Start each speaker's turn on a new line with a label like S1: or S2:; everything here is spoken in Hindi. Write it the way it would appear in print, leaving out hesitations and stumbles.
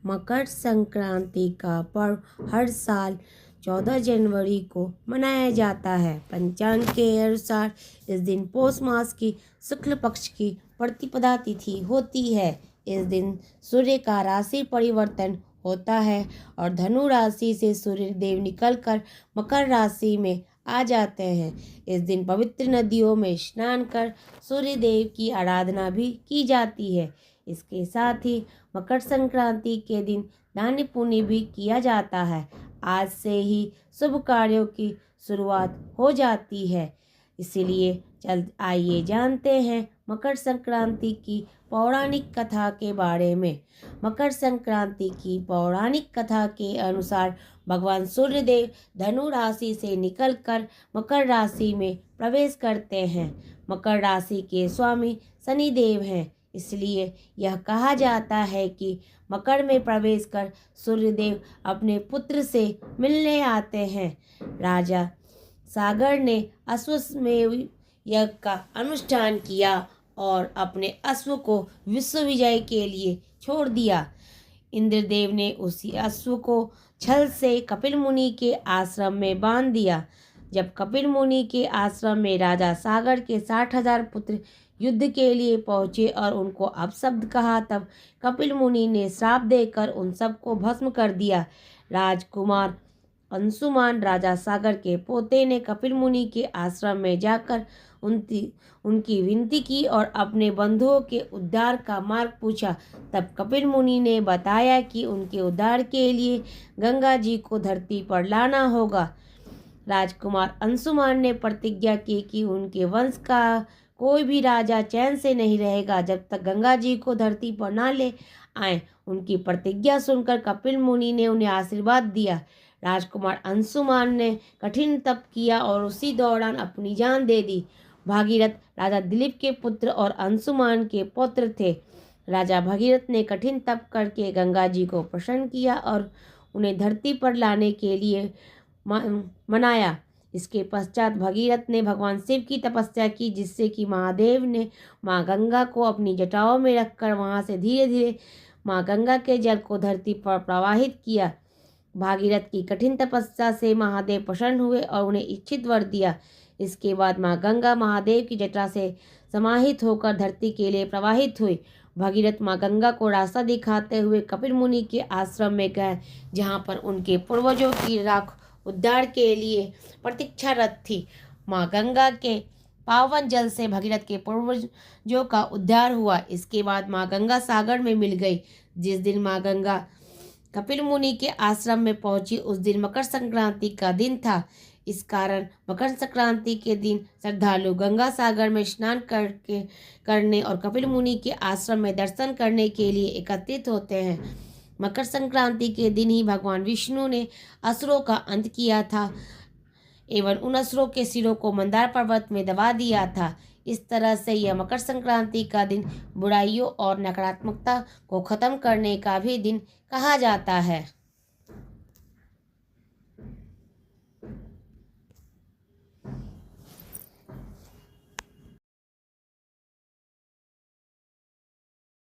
S1: मकर संक्रांति का पर्व हर साल 14 जनवरी को मनाया जाता है। पंचांग के अनुसार इस दिन पौष मास की शुक्ल पक्ष की प्रतिपदा तिथि होती है। इस दिन सूर्य का राशि परिवर्तन होता है और धनु राशि से सूर्य देव निकलकर मकर राशि में आ जाते हैं। इस दिन पवित्र नदियों में स्नान कर सूर्य देव की आराधना भी की जाती है। इसके साथ ही मकर संक्रांति के दिन दान पुण्य भी किया जाता है। आज से ही शुभ कार्यों की शुरुआत हो जाती है। इसीलिए आइए जानते हैं मकर संक्रांति की पौराणिक कथा के बारे में। मकर संक्रांति की पौराणिक कथा के अनुसार भगवान सूर्यदेव धनु राशि से निकलकर मकर राशि में प्रवेश करते हैं। मकर राशि के स्वामी शनिदेव हैं, इसलिए यह कहा जाता है कि मकर में प्रवेश कर सूर्यदेव अपने पुत्र से मिलने आते हैं। राजा सागर ने अश्वमेध यज्ञ का अनुष्ठान किया और अपने अश्व को विश्व विजय के लिए छोड़ दिया। इंद्रदेव ने उसी अश्व को छल से कपिल मुनि के आश्रम में बांध दिया। जब कपिल मुनि के आश्रम में राजा सागर के 60,000 पुत्र युद्ध के लिए पहुँचे और उनको अपशब्द कहा, तब कपिल मुनि ने श्राप देकर उन सबको भस्म कर दिया। राजकुमार अंशुमान राजा सागर के पोते ने कपिल मुनि के आश्रम में जाकर उनकी विनती की और अपने बंधुओं के उद्धार का मार्ग पूछा। तब कपिल मुनि ने बताया कि उनके उद्धार के लिए गंगा जी को धरती पर लाना होगा। राजकुमार अंशुमान ने प्रतिज्ञा की कि उनके वंश का कोई भी राजा चैन से नहीं रहेगा जब तक गंगा जी को धरती पर ना ले आए। उनकी प्रतिज्ञा सुनकर कपिल मुनि ने उन्हें आशीर्वाद दिया। राजकुमार अंशुमान ने कठिन तप किया और उसी दौरान अपनी जान दे दी। भागीरथ राजा दिलीप के पुत्र और अंशुमान के पुत्र थे। राजा भागीरथ ने कठिन तप करके गंगा जी को प्रसन्न किया और उन्हें धरती पर लाने के लिए मनाया। इसके पश्चात भगीरथ ने भगवान शिव की तपस्या की, जिससे कि महादेव ने माँ गंगा को अपनी जटाओं में रखकर वहां से धीरे धीरे माँ गंगा के जल को धरती पर प्रवाहित किया। भागीरथ की कठिन तपस्या से महादेव प्रसन्न हुए और उन्हें इच्छित वर दिया। इसके बाद माँ गंगा महादेव की जटा से समाहित होकर धरती के लिए प्रवाहित हुई। भागीरथ माँ गंगा को रास्ता दिखाते हुए कपिल मुनि के आश्रम में गए, जहाँ पर उनके पूर्वजों की राख उद्धार के लिए प्रतीक्षारत थी। माँ गंगा के पावन जल से भगीरथ के पूर्वजों का उद्धार हुआ। इसके बाद माँ गंगा सागर में मिल गई। जिस दिन माँ गंगा कपिल मुनि के आश्रम में पहुंची, उस दिन मकर संक्रांति का दिन था। इस कारण मकर संक्रांति के दिन श्रद्धालु गंगा सागर में स्नान करने और कपिल मुनि के आश्रम में दर्शन करने के लिए एकत्रित होते हैं। मकर संक्रांति के दिन ही भगवान विष्णु ने असुरों का अंत किया था एवं उन असुरों के सिरों को मंदार पर्वत में दबा दिया था। इस तरह से यह मकर संक्रांति का दिन बुराइयों और नकारात्मकता को खत्म करने का भी दिन कहा जाता है।